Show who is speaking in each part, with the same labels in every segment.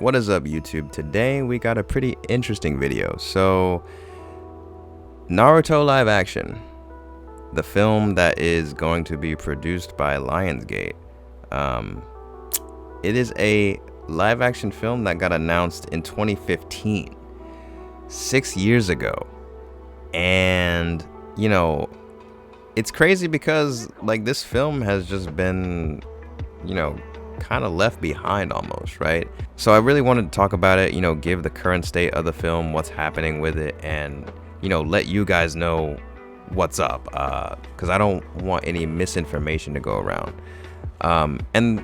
Speaker 1: What is up, YouTube? Today we got a pretty interesting video. So, Naruto live action, the film that is going to be produced by LionsGate. It is a live action film that got announced in 2015, 6 years ago. And, you know, it's crazy because, like, this film has just been, you know, kind of left behind almost, right? So I really wanted to talk about it, you know, give the current state of the film, what's happening with it, and, you know, let you guys know what's up, because I don't want any misinformation to go around. And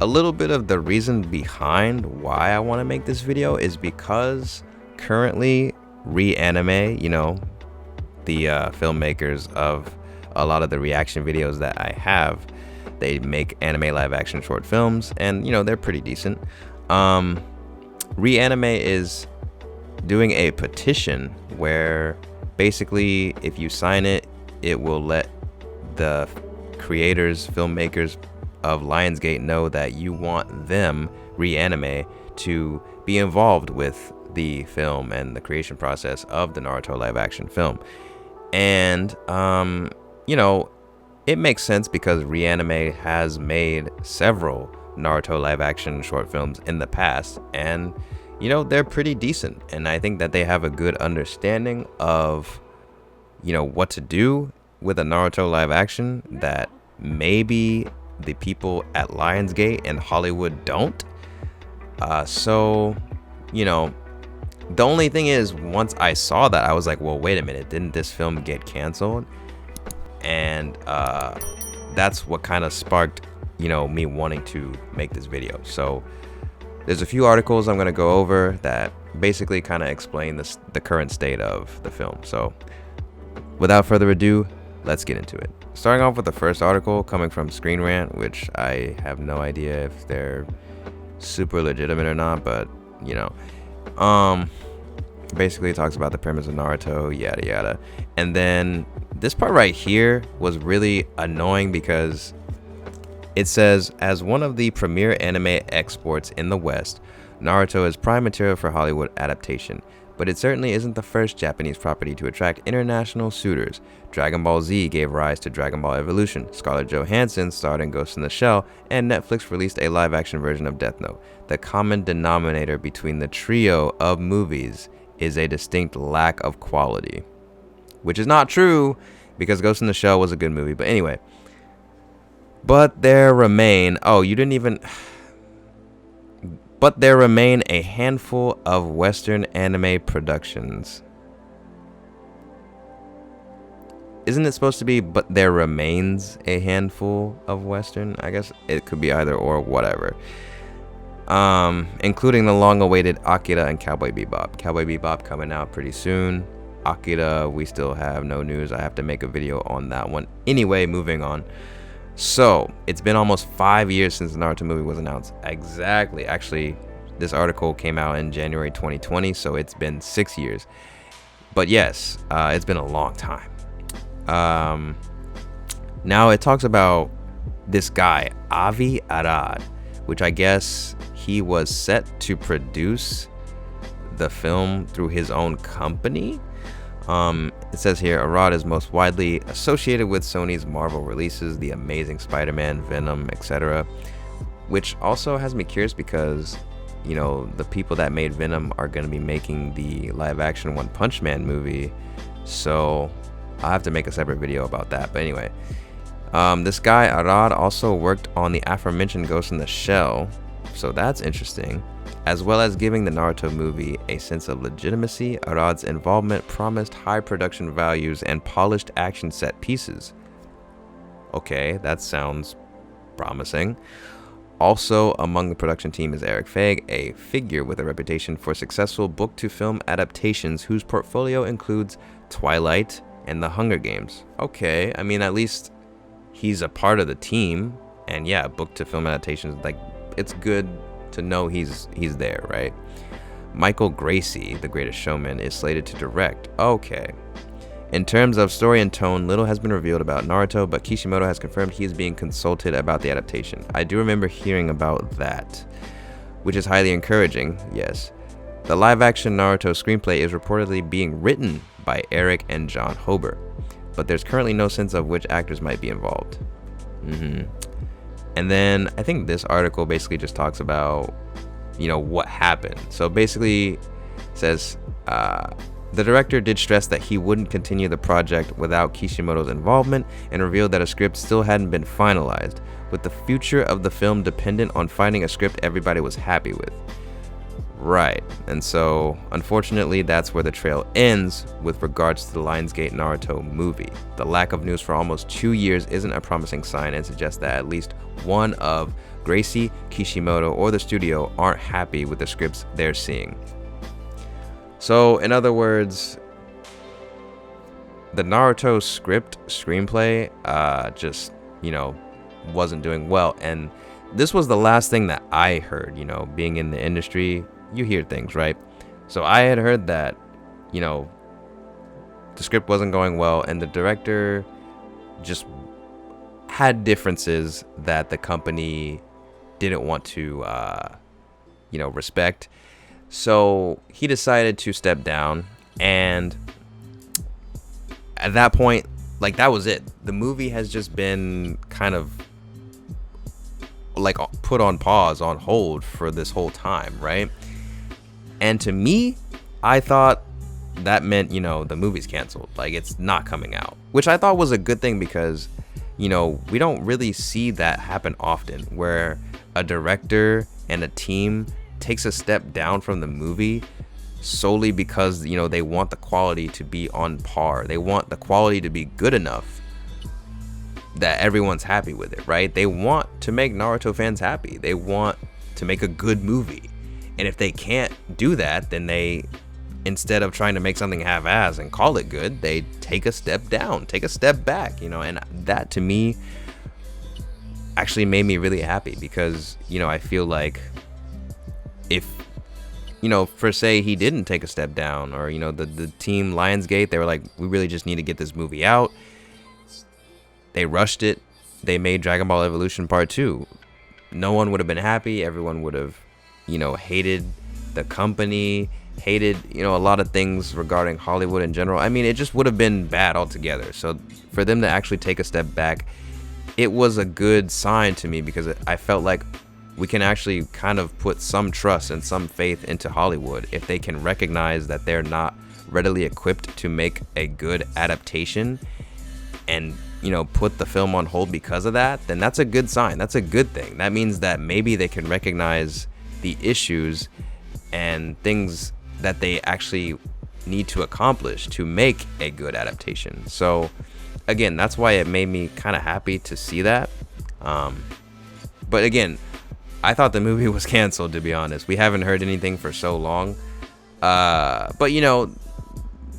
Speaker 1: a little bit of the reason behind why I want to make this video is because currently Reanime, you know, the filmmakers of a lot of the reaction videos that I have, they make anime live action short films, and you know, they're pretty decent. Reanime is doing a petition where basically if you sign it, it will let the creators, filmmakers of LionsGate know that you want them, Reanime, to be involved with the film and the creation process of the Naruto live action film. And you know, it makes sense because Reanime has made several Naruto live action short films in the past, and you know, they're pretty decent, and I think that they have a good understanding of, you know, what to do with a Naruto live action that maybe the people at LionsGate and Hollywood don't. So, you know, the only thing is, once I saw that, I was like, well, wait a minute, didn't this film get canceled? And that's what kind of sparked, you know, me wanting to make this video. So there's a few articles I'm going to go over that basically kind of explain the current state of the film. So without further ado, let's get into it. Starting off with the first article coming from Screen Rant, which I have no idea if they're super legitimate or not, but you know, basically it talks about the premise of Naruto, yada yada. And then this part right here was really annoying because it says, as one of the premier anime exports in the West, Naruto is prime material for Hollywood adaptation, but it certainly isn't the first Japanese property to attract international suitors. Dragon Ball Z gave rise to Dragon Ball Evolution, Scarlett Johansson starred in Ghost in the Shell, and Netflix released a live-action version of Death Note. The common denominator between the trio of movies is a distinct lack of quality. Which is not true, because Ghost in the Shell was a good movie, but anyway. But there remain a handful of Western anime productions. Isn't it supposed to be, but there remains a handful of Western? I guess it could be either or, whatever. Including the long-awaited Akira and Cowboy Bebop. Cowboy Bebop coming out pretty soon. Akira, we still have no news. I have to make a video on that one. Anyway, moving on. So, it's been almost 5 years since the Naruto movie was announced. Exactly. Actually, this article came out in January 2020, so it's been 6 years. But yes, it's been a long time. Now it talks about this guy, Avi Arad, which I guess he was set to produce the film through his own company. It says here, Arad is most widely associated with Sony's Marvel releases, The Amazing Spider-Man, Venom, etc. Which also has me curious because, you know, the people that made Venom are going to be making the live-action One Punch Man movie. So I'll have to make a separate video about that. But anyway, this guy, Arad, also worked on the aforementioned Ghost in the Shell. So that's interesting. As well as giving the Naruto movie a sense of legitimacy, Arad's involvement promised high production values and polished action set pieces. Okay, that sounds promising. Also among the production team is Eric Fag, a figure with a reputation for successful book-to-film adaptations whose portfolio includes Twilight and The Hunger Games. Okay, I mean, at least he's a part of the team, and yeah, book-to-film adaptations, like, it's good to know he's there, right? Michael Gracie, The Greatest Showman, is slated to direct. Okay. In terms of story and tone, little has been revealed about Naruto, but Kishimoto has confirmed he is being consulted about the adaptation. I do remember hearing about that. which is highly encouraging, yes. The live-action Naruto screenplay is reportedly being written by Eric and John Hober, but there's currently no sense of which actors might be involved. And then I think this article basically just talks about, what happened. So basically says, the director did stress that he wouldn't continue the project without Kishimoto's involvement and revealed that a script still hadn't been finalized, with the future of the film dependent on finding a script everybody was happy with. Right, and so unfortunately that's where the trail ends with regards to the LionsGate Naruto movie. The lack of news for almost 2 years isn't a promising sign and suggests that at least one of Gracie, Kishimoto, or the studio aren't happy with the scripts they're seeing. So in other words, the Naruto screenplay just, wasn't doing well. And this was the last thing that I heard, being in the industry. You hear things, right? So I had heard that, the script wasn't going well and the director just had differences that the company didn't want to, respect. So he decided to step down, and at that point, that was it. The movie has just been kind of put on pause, on hold for this whole time, right? And to me, I thought that meant, the movie's canceled. It's not coming out, which I thought was a good thing because, we don't really see that happen often, where a director and a team takes a step down from the movie solely because, they want the quality to be on par. They want the quality to be good enough that everyone's happy with it, right? They want to make Naruto fans happy. They want to make a good movie. And if they can't do that, then they, instead of trying to make something half-ass and call it good, they take a step down, take a step back, and that to me actually made me really happy because, I feel like if, for say he didn't take a step down, or, the team LionsGate, they were like, we really just need to get this movie out. They rushed it. They made Dragon Ball Evolution Part 2. No one would have been happy. Everyone would have, hated the company, hated, a lot of things regarding Hollywood in general. I mean, it just would have been bad altogether. So for them to actually take a step back, it was a good sign to me because I felt like we can actually kind of put some trust and some faith into Hollywood if they can recognize that they're not readily equipped to make a good adaptation and, put the film on hold because of that, then that's a good sign. That's a good thing. That means that maybe they can recognize the issues and things that they actually need to accomplish to make a good adaptation. So again, that's why it made me kind of happy to see that. But again, I thought the movie was canceled, to be honest. We haven't heard anything for so long. But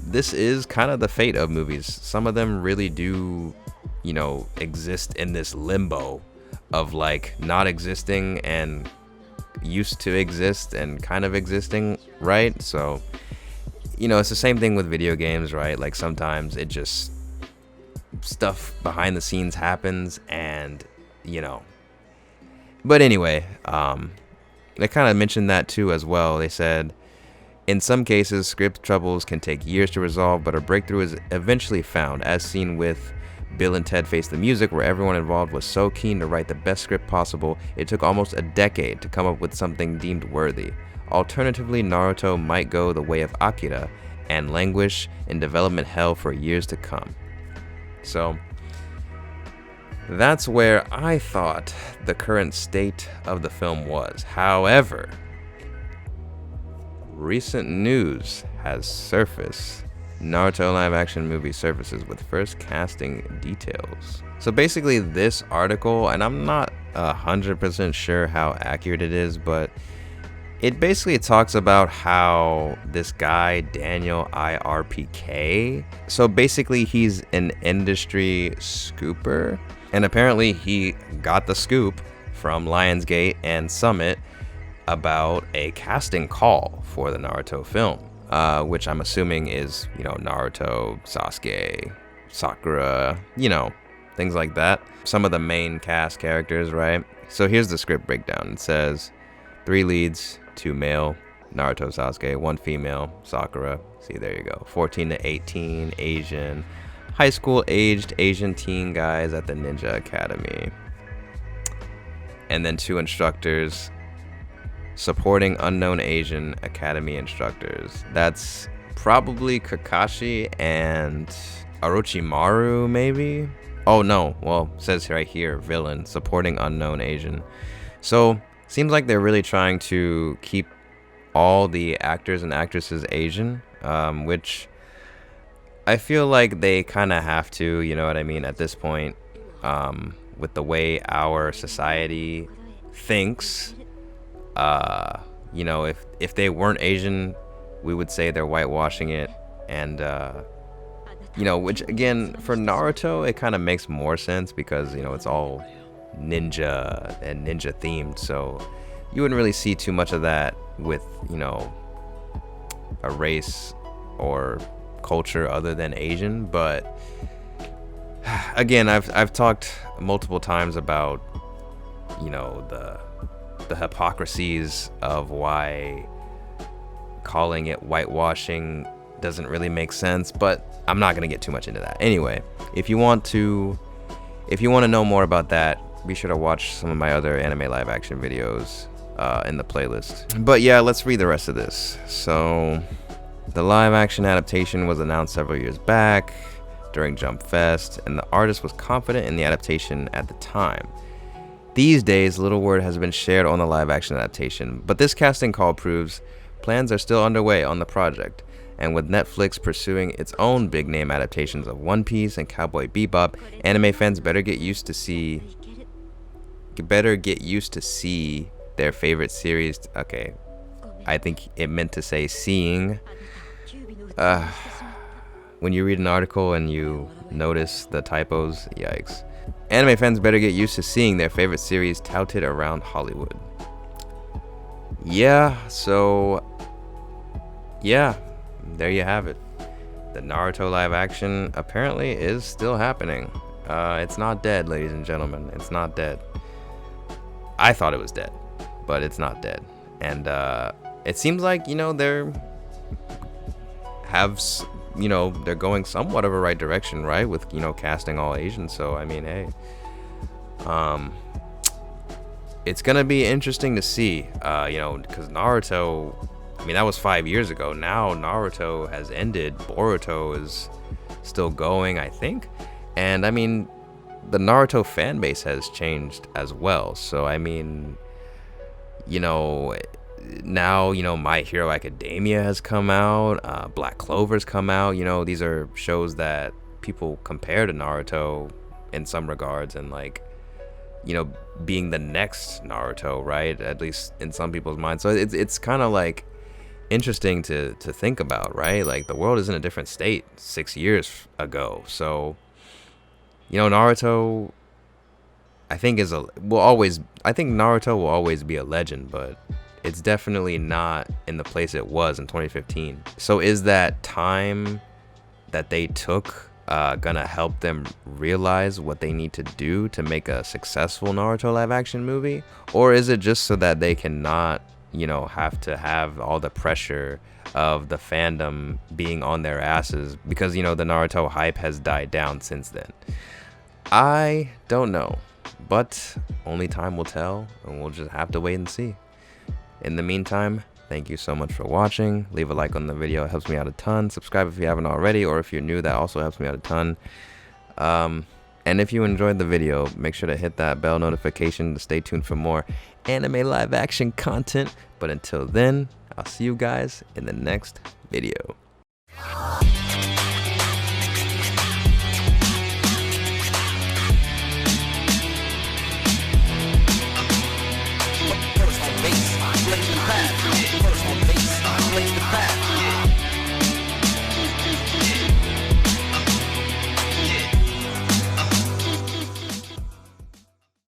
Speaker 1: this is kind of the fate of movies. Some of them really do, exist in this limbo of not existing and used to exist and kind of existing, right? So, it's the same thing with video games, right? Sometimes it just, stuff behind the scenes happens and, But anyway, they kind of mentioned that too as well. They said, in some cases, script troubles can take years to resolve, but a breakthrough is eventually found, as seen with Bill and Ted Face the Music, where everyone involved was so keen to write the best script possible, it took almost a decade to come up with something deemed worthy. Alternatively, Naruto might go the way of Akira and languish in development hell for years to come. So, that's where I thought the current state of the film was. However, recent news has surfaced. Naruto live action movie surfaces with first casting details. So basically this article, and I'm not 100% sure how accurate it is, but it basically talks about how this guy, Daniel IRPK, so basically he's an industry scooper, and apparently he got the scoop from Lionsgate and Summit about a casting call for the Naruto film, which I'm assuming is, Naruto, Sasuke, Sakura, things like that. Some of the main cast characters, right? So here's the script breakdown. It says, 3 leads, 2 male, Naruto, Sasuke, 1 female, Sakura. See, there you go. 14 to 18, Asian, high school aged Asian teen guys at the Ninja Academy. And then 2 instructors supporting unknown Asian Academy instructors. That's probably Kakashi and Orochimaru, maybe? Oh no, well, it says right here, villain, supporting unknown Asian. So, seems like they're really trying to keep all the actors and actresses Asian, which I feel like they kind of have to, you know what I mean, at this point, with the way our society thinks. You know, if they weren't Asian, we would say they're whitewashing it. And you know, which again, for Naruto, it kind of makes more sense because, you know, it's all ninja and ninja themed, so you wouldn't really see too much of that with, you know, a race or culture other than Asian. But again, I've talked multiple times about, you know, the hypocrisies of why calling it whitewashing doesn't really make sense, but I'm not gonna get too much into that. Anyway, if you want to know more about that, be sure to watch some of my other anime live action videos in the playlist. But yeah, let's read the rest of this. So the live action adaptation was announced several years back during Jump Fest, and the artist was confident in the adaptation at the time. These days, little word has been shared on the live action adaptation, but this casting call proves plans are still underway on the project. And with Netflix pursuing its own big name adaptations of One Piece and Cowboy Bebop, anime fans better get used to see their favorite series. Okay, I think it meant to say seeing. When you read an article and you notice the typos, yikes. Anime fans better get used to seeing their favorite series touted around Hollywood. Yeah, so yeah, there you have it. The Naruto live action apparently is still happening. It's not dead, ladies and gentlemen. It's not dead. I thought it was dead, but it's not dead. And it seems like, you know, they're going somewhat of a right direction, right? With, you know, casting all Asian. So, I mean, hey, it's gonna be interesting to see, you know, because Naruto, I mean, that was 5 years ago. Now Naruto has ended. Boruto is still going, I think. And I mean, the Naruto fan base has changed as well. So, I mean, you know, now, you know, My Hero Academia has come out. Black Clover's come out. You know, these are shows that people compare to Naruto in some regards, and like, you know, being the next Naruto, right? At least in some people's minds. So it's kind of like interesting to think about, right? Like, the world is in a different state 6 years ago. So, you know, Naruto, I think Naruto will always be a legend, but it's definitely not in the place it was in 2015. So is that time that they took gonna help them realize what they need to do to make a successful Naruto live action movie? Or is it just so that they cannot, you know, have to have all the pressure of the fandom being on their asses because, you know, the Naruto hype has died down since then? I don't know, but only time will tell, and we'll just have to wait and see. In the meantime, thank you so much for watching. Leave a like on the video, it helps me out a ton. Subscribe if you haven't already, or if you're new, that also helps me out a ton. And if you enjoyed the video, make sure to hit that bell notification to stay tuned for more anime live action content. But until then, I'll see you guys in the next video.